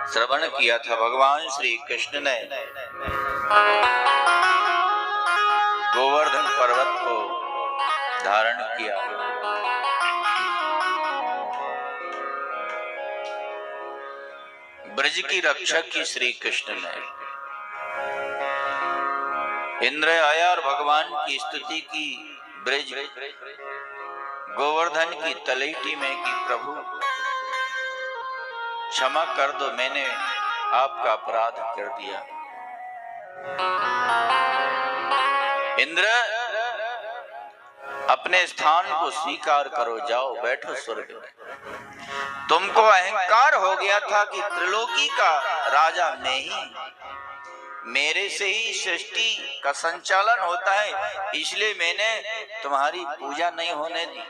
श्रवण किया था। भगवान श्री कृष्ण ने गोवर्धन पर्वत को धारण किया। ब्रज की रक्षा की श्री कृष्ण ने। इंद्र आया और भगवान की स्तुति की ब्रज गोवर्धन की तलैटी में कि प्रभु क्षमा कर दो, मैंने आपका अपराध कर दिया। इंद्र अपने स्थान को स्वीकार करो, जाओ बैठो स्वर्ग में। तुमको अहंकार हो गया था कि त्रिलोकी का राजा मैं ही, मेरे से ही सृष्टि का संचालन होता है, इसलिए मैंने तुम्हारी पूजा नहीं होने दी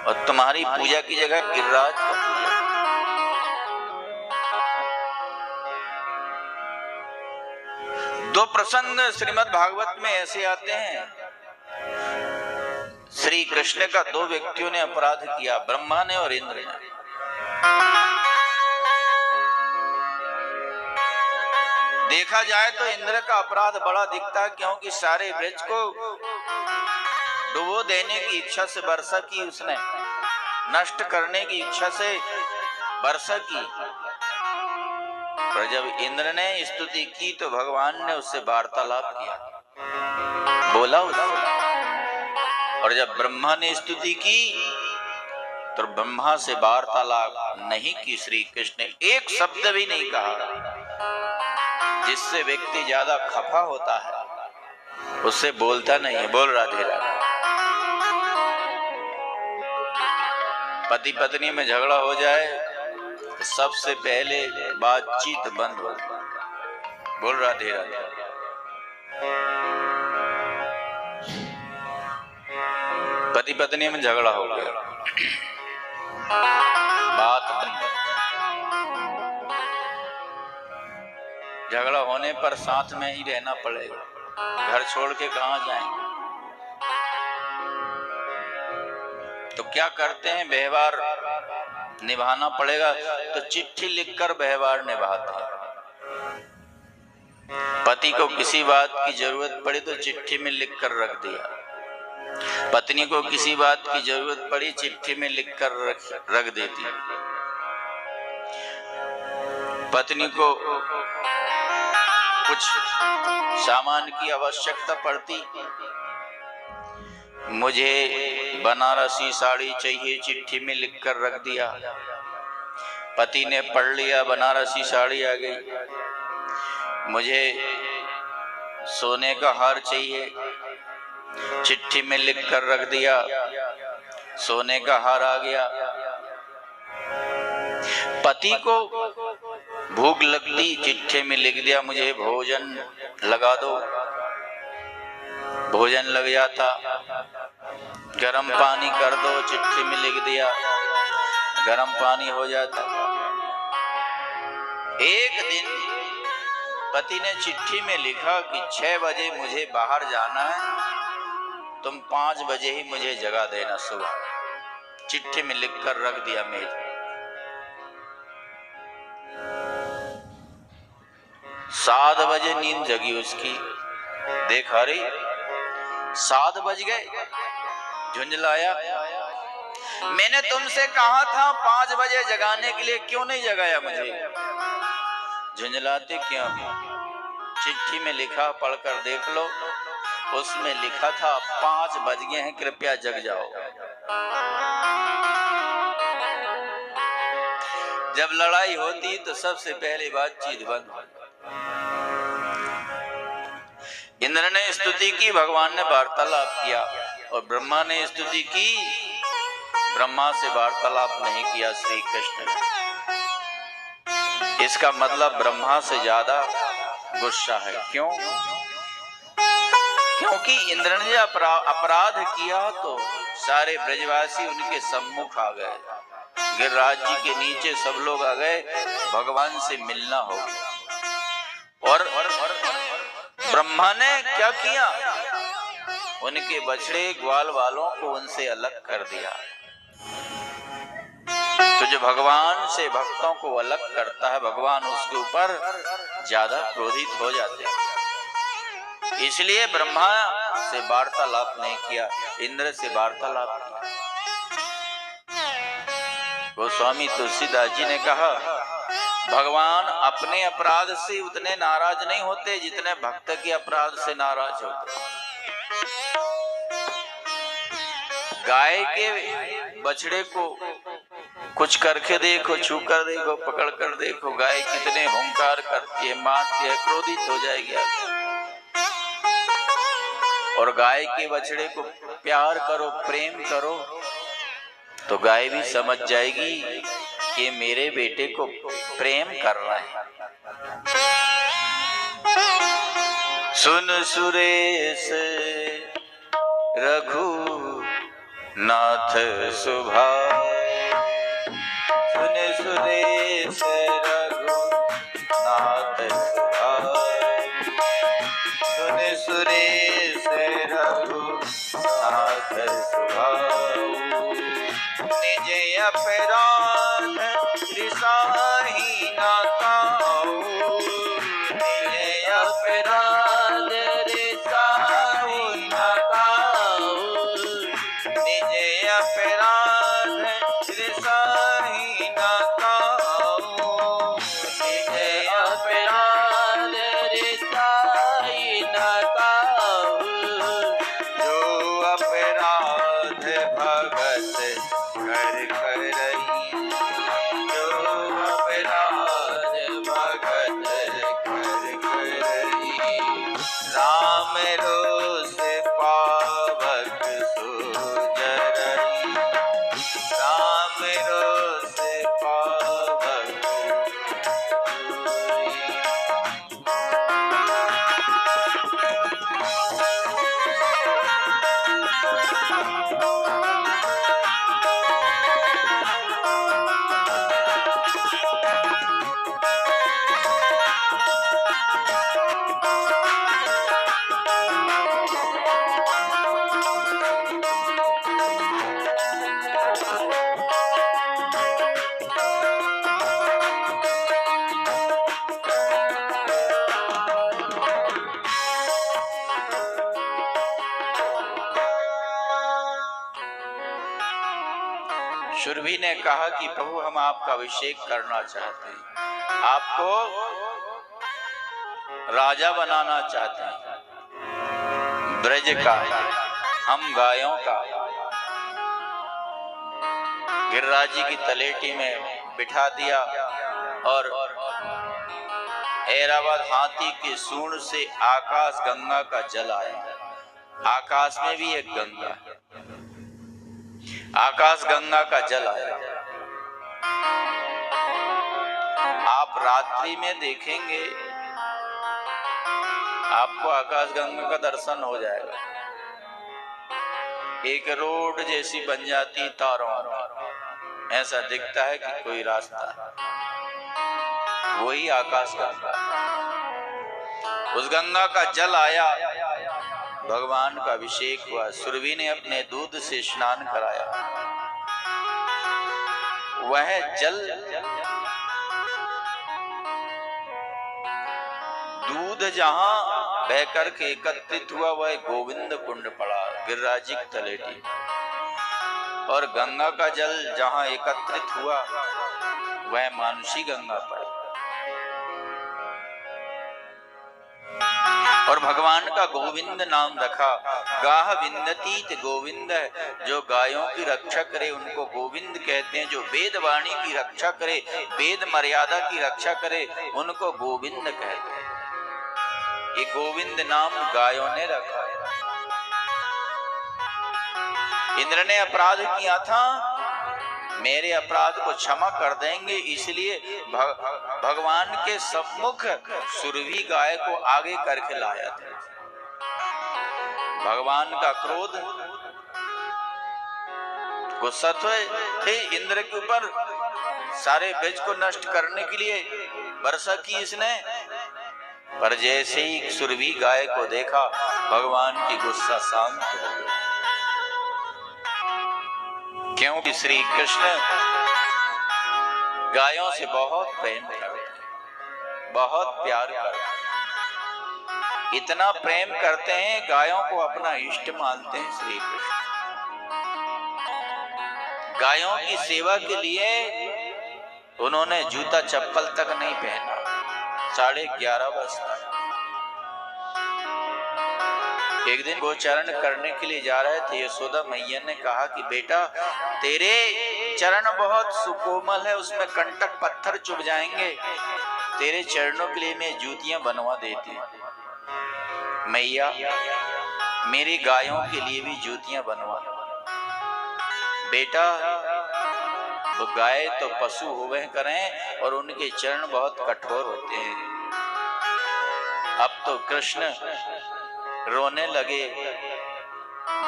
और तुम्हारी पूजा की जगह गिरिराज का पूजा। दो प्रसंग श्रीमद् भागवत में ऐसे आते हैं। श्री कृष्ण का दो व्यक्तियों ने अपराध किया, ब्रह्मा ने और इंद्र ने। देखा जाए तो इंद्र का अपराध बड़ा दिखता है, क्योंकि सारे ब्रज को डुबो देने की इच्छा से वर्षा की उसने, नष्ट करने की इच्छा से वर्षा की। पर जब इंद्र ने स्तुति की तो भगवान ने उससे वार्तालाप किया, बोला उससे। और जब ब्रह्मा ने स्तुति की तो ब्रह्मा से वार्तालाप नहीं की श्री कृष्ण ने, एक शब्द भी नहीं कहा। जिससे व्यक्ति ज्यादा खफा होता है उससे बोलता नहीं है। बोल राधे राधे। पति पत्नी में झगड़ा हो जाए तो सबसे पहले बातचीत बंद हो। बोल राधे राधे। पति पत्नी में झगड़ा हो गया, बात बंद। झगड़ा होने पर साथ में ही रहना पड़ेगा, घर छोड़ के कहां जाएंगे। तो क्या करते हैं, व्यवहार निभाना पड़ेगा तो चिट्ठी लिखकर व्यवहार निभाते हैं। पति को किसी बात की जरूरत पड़ी तो चिट्ठी में लिखकर रख दिया, पत्नी को किसी बात की जरूरत पड़ी चिट्ठी में लिखकर रख देती। पत्नी को कुछ सामान की आवश्यकता पड़ती, मुझे बनारसी साड़ी चाहिए, चिट्ठी में लिखकर रख दिया। पति ने पढ़ लिया, बनारसी साड़ी आ गई। मुझे सोने का हार चाहिए, चिट्ठी में लिखकर रख दिया, सोने का हार आ गया। पति को भूख लगती, चिट्ठी में लिख दिया, मुझे भोजन लगा दो, भोजन लग जाता। गरम पानी कर दो, चिट्ठी में लिख दिया, गरम पानी हो जाता। एक दिन पति ने चिट्ठी में लिखा कि 6 बजे मुझे बाहर जाना है, तुम 5 बजे ही मुझे जगा देना सुबह। चिट्ठी में लिखकर रख दिया मेज। 7 बजे नींद जगी उसकी, देखा रे 7 बज गए, झुंझलाया। मैंने तुमसे कहा था 5 बजे जगाने के लिए, क्यों नहीं जगाया मुझे? झुंझलाते क्यों? चिट्ठी में लिखा, पढ़कर देख लो, उसमें लिखा था 5 बज गए हैं, कृपया जग जाओ। जब लड़ाई होती तो सबसे पहले बातचीत बंद हो। इंद्र ने स्तुति की, भगवान ने वार्तालाप किया, और ब्रह्मा ने स्तुति की, ब्रह्मा से वार्तालाप नहीं किया श्री कृष्ण ने। इसका मतलब ब्रह्मा से ज्यादा गुस्सा है। क्यों? क्योंकि इंद्र ने अपराध किया तो सारे ब्रजवासी उनके सम्मुख आ गए, गिरिराज जी के नीचे सब लोग आ गए, भगवान से मिलना हो गया। और ब्रह्मा ने क्या किया? उनके बछड़े ग्वाल वालों को उनसे अलग कर दिया। तो जो भगवान से भक्तों को अलग करता है, भगवान उसके ऊपर ज्यादा क्रोधित हो जाते हैं। इसलिए ब्रह्मा से वार्तालाप नहीं किया, इंद्र से वार्तालाप किया। गोस्वामी तुलसीदास जी ने कहा, भगवान अपने अपराध से उतने नाराज नहीं होते जितने भक्त के अपराध से नाराज होते। गाय के बछड़े को कुछ करके देखो, छू कर देखो, पकड़ कर देखो, गाय कितने हुंकार करती है, मारती है, क्रोधित हो जाएगी। और गाय के बछड़े को प्यार करो, प्रेम करो, तो गाय भी समझ जाएगी कि मेरे बेटे को प्रेम कर रहा है। सुन सुरेश रघु नाथ सुभाष, सुन सुरेश रघुनाथ सुभाष, सुन सुरेश रघुनाथ सुभाष। निज अपराध रिसाही न ताऊ, निज अपराध रिसाही न ताऊ, निज अपराध रिसाही न ताऊ, निज अपराध रिसाही न ताऊ। जो अपराध भगत कर करई, जो अपराध भगत कर करई, राम रोष पावक सुजरई, राम रोष पावक सुजरई। सुरभि ने कहा कि प्रभु हम आपका अभिषेक करना चाहते हैं, आपको राजा बनाना चाहते हैं, ब्रज का, हम गायों का। गिरिराज जी की तलेटी में बिठा दिया और ऐरावत हाथी के सूंड से आकाश गंगा का जल आया। आकाश में भी एक गंगा, आकाश गंगा का जल आया। आप रात्रि में देखेंगे, आपको आकाश गंगा का दर्शन हो जाएगा। एक रोड जैसी बन जाती तारों, ऐसा दिखता है कि कोई रास्ता है, वही आकाश गंगा। उस गंगा का जल आया, भगवान का अभिषेक हुआ। सुरभि ने अपने दूध से स्नान कराया। वह जल, दूध जहां बहकर के एकत्रित हुआ, वह गोविंद कुंड पड़ा, गिरिराज जी की तलेटी। और गंगा का जल जहां एकत्रित हुआ, वह मानुषी गंगा पड़ा। और भगवान का गोविंद नाम रखा। गाह विंदतीत गोविंद, जो गायों की रक्षा करे उनको गोविंद कहते हैं। जो वेद वाणी की रक्षा करे, वेद मर्यादा की रक्षा करे, उनको गोविंद कहते हैं। ये गोविंद नाम गायों ने रखा है। इंद्र ने अपराध किया था, मेरे अपराध को क्षमा कर देंगे, इसलिए भगवान के सम्मुख सुरभि गाय को आगे करके लाया था। भगवान का क्रोध, गुस्सा थे इंद्र के ऊपर, सारे ब्रज को नष्ट करने के लिए वर्षा की इसने। पर जैसे ही सुरभि गाय को देखा, भगवान की गुस्सा शांत हो गया। क्योंकि श्री कृष्ण गायों से बहुत प्रेम करते हैं, बहुत प्यार करते हैं। इतना प्रेम करते हैं, गायों को अपना इष्ट मानते हैं श्री कृष्ण। गायों की सेवा के लिए उन्होंने जूता चप्पल तक नहीं पहना। 11:30 बजे एक दिन गोचरण करने के लिए जा रहे थे। यशोदा मैया ने कहा कि बेटा, तेरे चरण बहुत सुकोमल है, उसमें कंटक पत्थर चुभ जाएंगे, तेरे चरणों के लिए मैं जूतियां बनवा देती। मैया, मेरी गायों के लिए भी जूतियां बनवा। बेटा, तो गाय तो पशु हुए करें और उनके चरण बहुत कठोर होते हैं। अब तो कृष्ण रोने लगे,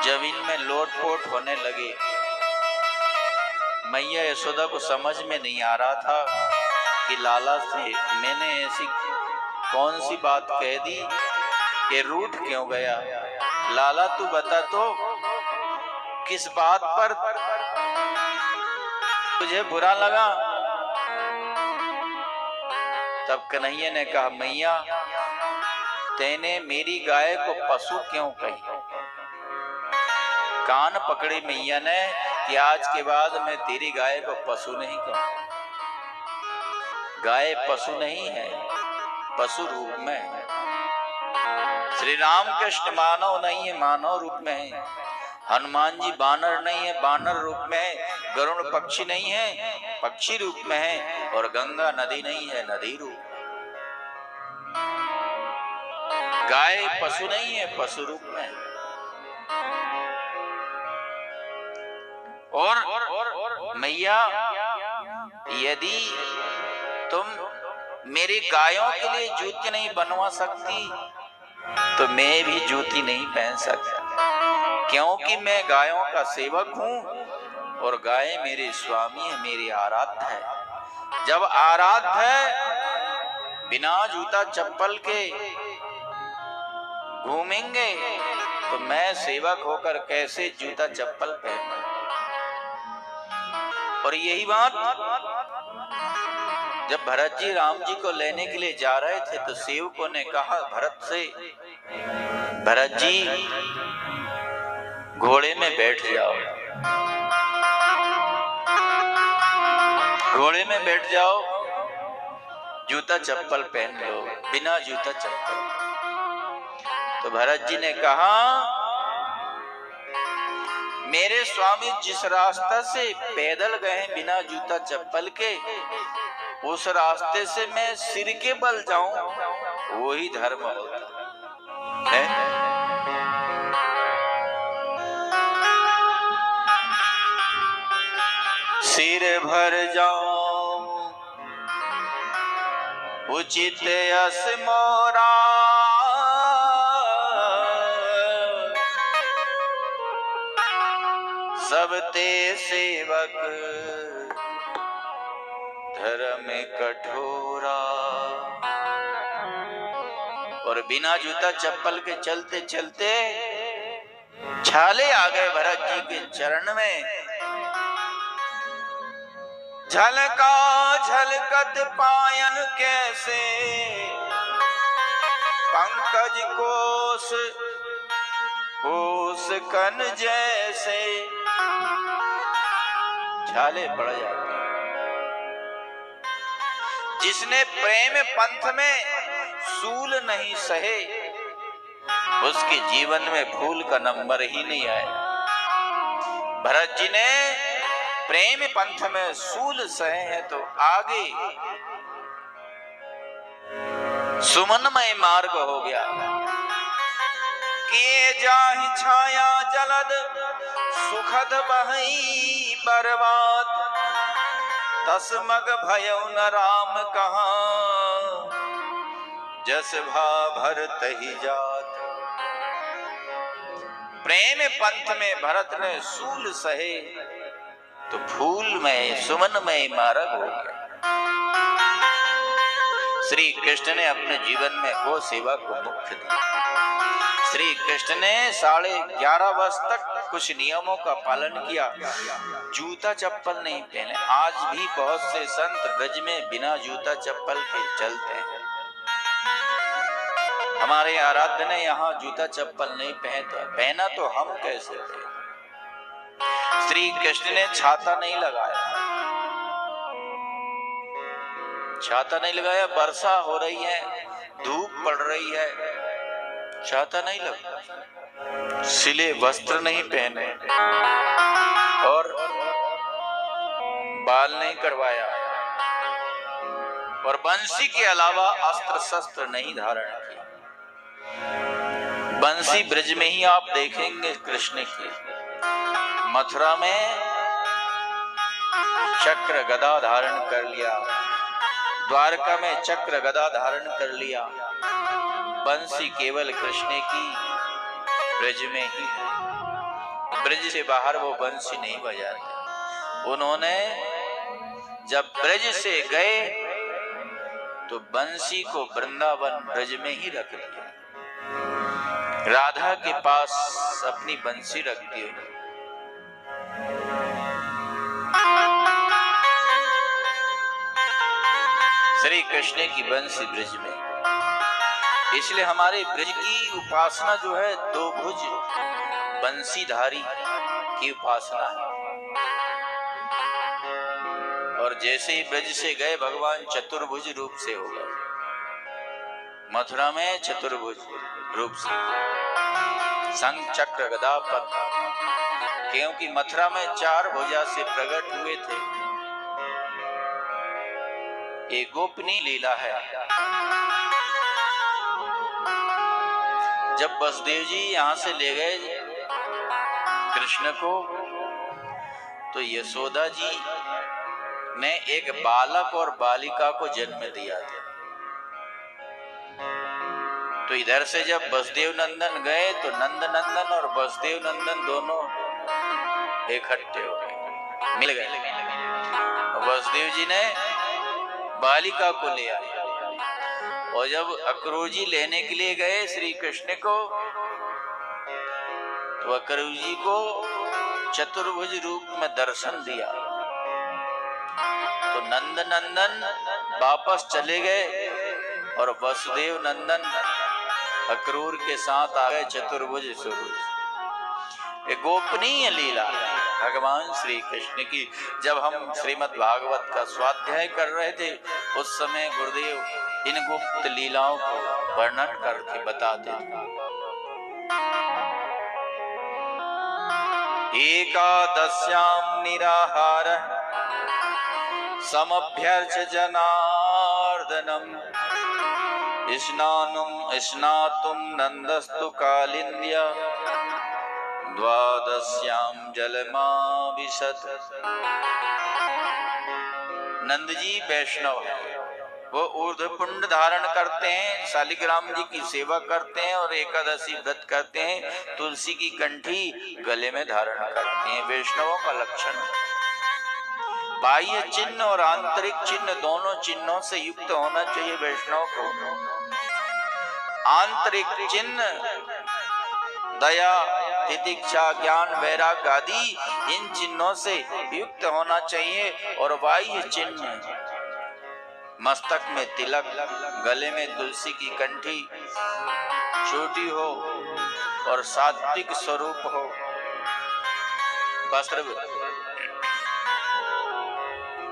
जमीन में लोटपोट होने लगे। मैया यशोदा को समझ में नहीं आ रहा था कि लाला से मैंने ऐसी कौन सी बात कह दी कि रूठ क्यों गया। लाला, तू बता तो, किस बात पर तुझे बुरा लगा। तब कन्हैया ने कहा, मैया, तैने मेरी गाय को पशु क्यों कही। कान पकड़ी मैया ने कि आज के बाद मैं तेरी गाय को पशु नहीं कहूं। गाय पशु नहीं है, पशु रूप में है। श्री राम कृष्ण मानव नहीं है, मानव रूप में है। हनुमान जी बानर नहीं है, बानर रूप में है। गरुड़ पक्षी नहीं है, पक्षी रूप में है। और गंगा नदी नहीं है, नदी रूप। गाय पशु नहीं है, पशु रूप में है। और मैया, यदि तुम मेरी गायों के लिए जूती नहीं बनवा सकती तो मैं भी जूती नहीं पहन सकता, क्योंकि मैं गायों का सेवक हूं और गाय मेरे स्वामी है, मेरी आराध्य है। जब आराध्य है, बिना जूता चप्पल के घूमेंगे तो मैं सेवक होकर कैसे जूता चप्पल पहनूं। और यही बात जब भरत जी राम जी को लेने के लिए जा रहे थे तो सेवकों ने कहा भरत से, भरत जी घोड़े में बैठ जाओ, घोड़े में बैठ जाओ, जूता चप्पल पहन लो, बिना जूता चप्पल। तो भरत जी ने कहा, मेरे स्वामी जिस रास्ता से पैदल गए हैं बिना जूता चप्पल के, उस रास्ते से मैं सिर के बल जाऊं, वही धर्म होता है। सिर भर जाऊं उचित यस मोरा, सब ते सेवक धर्म कठोरा। और बिना जूता चप्पल के चलते चलते छाले आ गए भरत जी के चरण में। झलका झलकत पायन कैसे, पंकज कोस कोस कन जैसे। छाले पड़ जाते। जिसने प्रेम पंथ में सूल नहीं सहे, उसके जीवन में फूल का नंबर ही नहीं आया। भरत जी ने प्रेम पंथ में सूल सहे हैं तो आगे सुमनमय मार्ग हो गया। किए जाहि छाया जलद सुखद बहई बर्बाद, तस्मग भयउ न राम कहाँ, जस भा भरत ही जात। प्रेम पंथ में भरत ने सूल सहे तो फूल में सुमन में मार्ग हो गया। श्री कृष्ण ने अपने जीवन में गो सेवा को मुख्य दिया। श्री कृष्ण ने 11.5 वर्ष तक कुछ नियमों का पालन किया, जूता चप्पल नहीं पहने। आज भी बहुत से संत ब्रज में बिना जूता चप्पल के चलते हैं। हमारे आराध्य ने यहाँ जूता चप्पल नहीं पहना तो हम कैसे थे। श्री कृष्ण ने छाता नहीं लगाया, छाता नहीं लगाया। वर्षा हो रही है, धूप पड़ रही है, छाता नहीं लगा। सिले वस्त्र नहीं पहने और बाल नहीं करवाया और बंसी के अलावा अस्त्र शस्त्र नहीं धारण किया। बंसी ब्रज में ही आप देखेंगे कृष्ण की। मथुरा में चक्र गदा धारण कर लिया, द्वारका में चक्र गदा धारण कर लिया। बंसी केवल कृष्ण की ब्रज में ही है। ब्रज से बाहर वो बंसी नहीं बजाते। उन्होंने जब ब्रज से गए तो बंसी को वृंदावन ब्रज में ही रख दिया। राधा के पास अपनी बंसी रख दी। श्री कृष्ण की बंसी ब्रज में। इसलिए हमारे ब्रज की उपासना जो है, दो भुज बंसीधारी की उपासना है। और जैसे ही ब्रज से गए भगवान चतुर्भुज रूप से हो गए। मथुरा में चतुर्भुज रूप से, शंख चक्र गदा पद्म, क्योंकि मथुरा में 4 भुजा से प्रकट हुए थे। ये गोपनीय लीला है। जब वसुदेव जी यहां से ले गए कृष्ण को, तो यशोदा जी ने एक बालक और बालिका को जन्म दिया था। तो इधर से जब वसुदेव नंदन गए तो नंद नंदन और वसुदेव नंदन दोनों इकट्ठे हो गए, मिल गए। वसुदेव जी ने बालिका को ले आए और जब अक्रूर जी लेने के लिए गए श्री कृष्ण को, तो अक्रूर जी को चतुर्भुज रूप में दर्शन दिया। तो नंद नंदन वापस चले गए और वसुदेव नंदन अक्रूर के साथ आ गए चतुर्भुज स्वरूप। एक गोपनीय लीला भगवान श्री कृष्ण की। जब हम श्रीमद् भागवत का स्वाध्याय कर रहे थे, उस समय गुरुदेव इन गुप्त लीलाओं को वर्णन करके बताते थे। एकादश्यां निराहार समभ्यर्च जनार्दनम् स्नातुं नंदस्तु कालिंद्या द्वादश्यां जलमाविशत्। नंद जी वैष्णव है, वो ऊर्ध्वपुंड धारण करते हैं, शालिग्राम जी की सेवा करते हैं और एकादशी व्रत करते हैं। तुलसी की कंठी गले में धारण करते हैं। वैष्णवों का लक्षण है। बाह्य चिन्ह और आंतरिक चिन्ह दोनों चिन्हों से युक्त होना चाहिए वैष्णव को। आंतरिक चिन्ह दया, तितिक्षा, ज्ञान, वैराग्य आदि इन चिन्हों से युक्त होना चाहिए। और बाह्य चिन्ह मस्तक में तिलक, गले में तुलसी की कंठी, छोटी हो और सात्विक स्वरूप हो। वस्त्र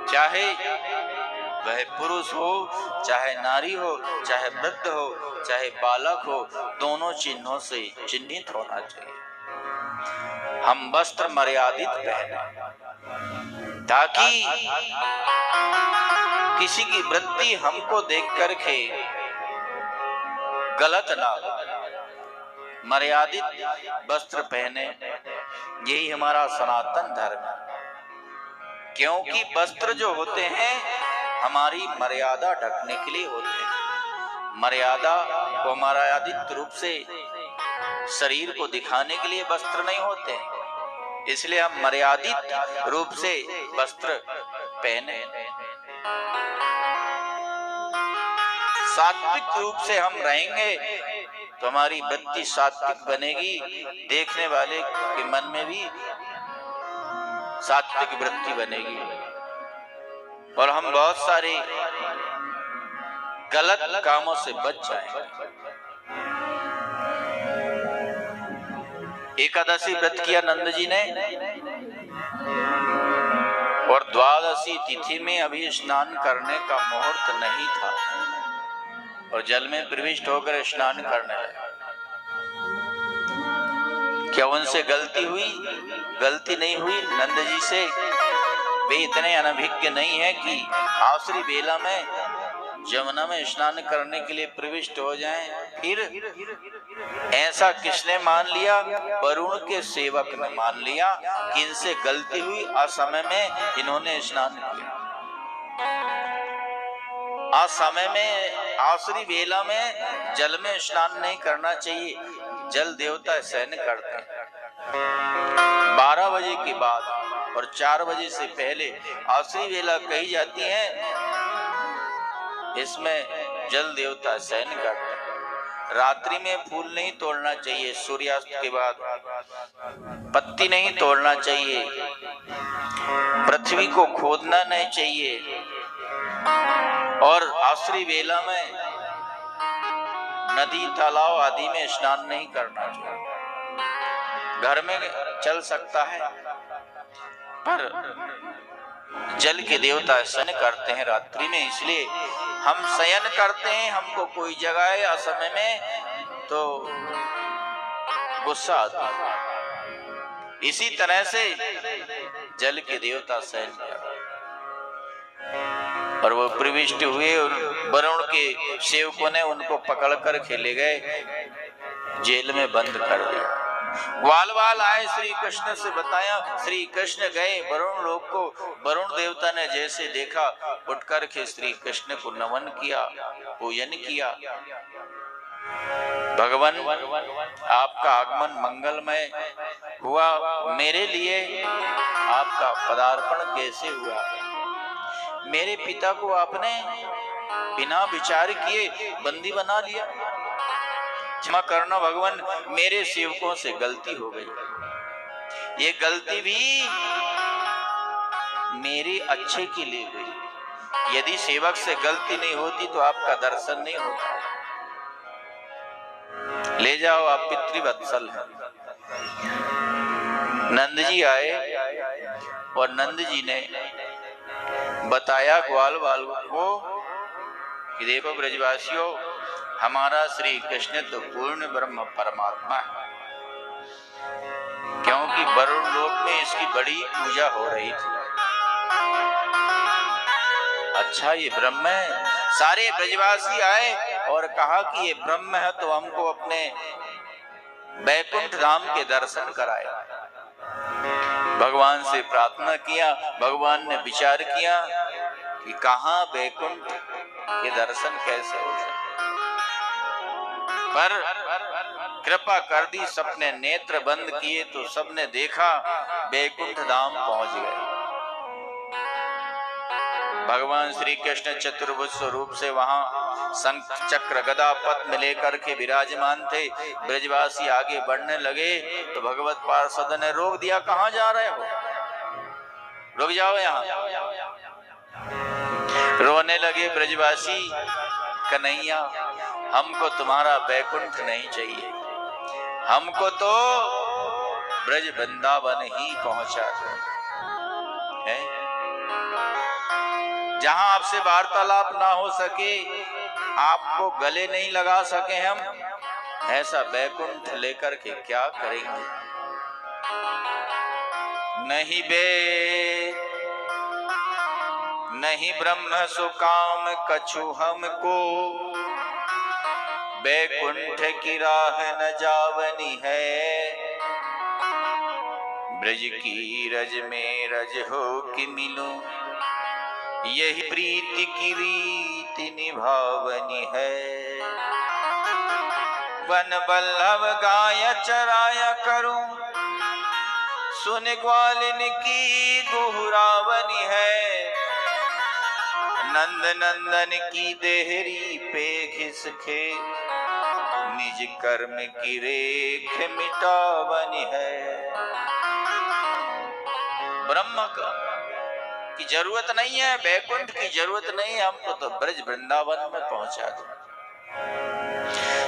चाहे वह पुरुष हो, चाहे नारी हो, चाहे वृद्ध हो, चाहे बालक हो, दोनों चिन्हों से चिन्हित होना चाहिए। हम वस्त्र मर्यादित पहने ताकि किसी की वृत्ति हमको देख करके गलत ना हो। मर्यादित वस्त्र पहने, यही हमारा सनातन धर्म है। क्योंकि वस्त्र जो होते हैं हमारी मर्यादा ढकने के लिए होते हैं। मर्यादा को मर्यादित रूप से शरीर को दिखाने के लिए वस्त्र नहीं होते, इसलिए हम मर्यादित रूप से वस्त्र पहने। सात्विक रूप से हम रहेंगे तो हमारी वृत्ति सात्विक बनेगी, देखने वाले के मन में भी सात्विक वृत्ति बनेगी और हम बहुत सारे गलत कामों से बच जाएंगे। एकादशी व्रत किया नंद जी ने और द्वादशी तिथि में अभी स्नान करने का मुहूर्त नहीं था और जल में प्रविष्ट होकर स्नान करने लगे। क्या उनसे गलती हुई? गलती नहीं हुई नंद जी से। वे इतने अनभिज्ञ नहीं है कि आसुरी बेला में जमुना में स्नान करने के लिए प्रविष्ट हो जाएं। फिर ऐसा किसने मान लिया? वरुण के सेवक ने मान लिया कि इनसे गलती हुई, असमय में इन्होंने स्नान किया। असमय में आसुरी बेला में जल में स्नान नहीं करना चाहिए। जल देवता सहन करते हैं। 12 बजे के बाद और 4 बजे से पहले आसुरी बेला कही जाती है, इसमें जल देवता सहन करते हैं। रात्रि में फूल नहीं तोड़ना चाहिए, सूर्यास्त के बाद पत्ती नहीं तोड़ना चाहिए, पृथ्वी को खोदना नहीं चाहिए और आसुरी बेला में नदी तालाब आदि में स्नान नहीं करना चाहिए। घर में चल सकता है पर जल के देवता शयन करते हैं रात्रि में, इसलिए हम शयन करते हैं। हमको कोई जगाए असमय में तो गुस्सा आता है। इसी तरह से जल के देवता शयन करते और वो प्रविष्ट हुए और वरुण के सेवकों ने उनको पकड़कर खेले गए, जेल में बंद कर दिया। ग्वाल वाल आए, श्री कृष्ण से बताया। श्री कृष्ण गए वरुण लोक को। वरुण देवता ने जैसे देखा उठकर के श्री कृष्ण को नमन किया, पूजन किया। भगवान आपका आगमन मंगलमय हुआ, मेरे लिए आपका पदार्पण कैसे हुआ? मेरे पिता को आपने बिना विचार किए बंदी बना लिया। क्षमा करना भगवान, मेरे सेवकों से गलती हो गई। ये गलती भी मेरे अच्छे के लिए हुई। यदि सेवक से गलती नहीं होती तो आपका दर्शन नहीं होता। ले जाओ, आप पितृवत्सल हैं। नंद जी आए और नंद जी ने बताया ग्वाल वाल को कि देखो ब्रजवासियों, हमारा श्री कृष्ण तो पूर्ण ब्रह्म परमात्मा है, क्योंकि वरुण लोक में इसकी बड़ी पूजा हो रही थी। अच्छा ये ब्रह्म है। सारे ब्रजवासी आए और कहा कि ये ब्रह्म है तो हमको अपने वैकुंठ धाम के दर्शन कराए। भगवान से प्रार्थना किया। भगवान ने विचार किया कि कहाँ वैकुंठ के दर्शन कैसे हो सकते, पर कृपा कर दी। सबने नेत्र बंद किए तो सबने देखा, वैकुंठ धाम पहुंच गए। भगवान श्री कृष्ण चतुर्भुज स्वरूप से वहां शंख चक्र गदा पद्म लेकर के विराजमान थे। ब्रजवासी आगे बढ़ने लगे तो भगवत पार्षद ने रोक दिया, कहां जा रहे हो? रुक जाओ यहाँ। रोने लगे ब्रजवासी, कन्हैया हमको तुम्हारा वैकुंठ नहीं चाहिए, हमको तो ब्रज वृंदावन ही पहुंचा है। जहां आपसे वार्तालाप ना हो सके, आपको गले नहीं लगा सके हम, ऐसा वैकुंठ लेकर के क्या करेंगे? नहीं बे नहीं ब्रह्म सुकाम कछु हमको, वैकुंठ की राह न जावनी है। ब्रज की रज में रज हो कि मिलूं, यही प्रीति की रीति निभावनी है। वन बल्लभ गाय चराया करूं, सुन ग्वालिन की गुहरावनी है। नंद नंदन की देहरी पे घिसके, निज कर्म की रेख मिटावन है। ब्रह्म की जरूरत नहीं है, वैकुंठ की जरूरत नहीं है, हमको तो ब्रज वृंदावन में पहुंचा दो।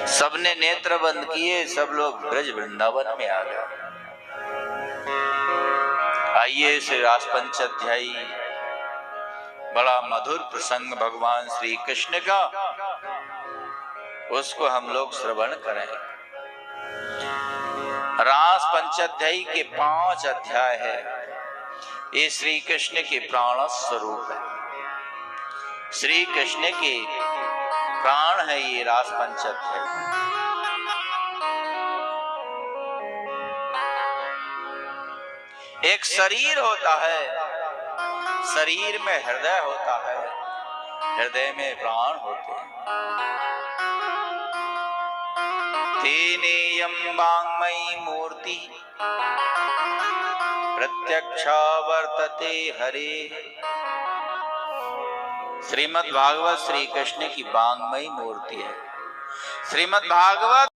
सबने नेत्र बंद किए, सब लोग ब्रज वृंदावन में आ गए। आइए श्री रास पंचाध्यायी बड़ा मधुर प्रसंग भगवान श्री कृष्ण का, उसको हम लोग श्रवण करें। रास पंचाध्यायी के 5 अध्याय है। ये श्री कृष्ण के प्राण स्वरूप है, श्री कृष्ण के प्राण है ये रास पंचाध्यायी। एक शरीर होता है, शरीर में हृदय होता है, हृदय में प्राण होते हैं। तेनेयं वाङ्मयी मूर्ति प्रत्यक्षा वर्तते हरे। श्रीमद् भागवत श्री कृष्ण की वाङ्मयी मूर्ति है। श्रीमद् भागवत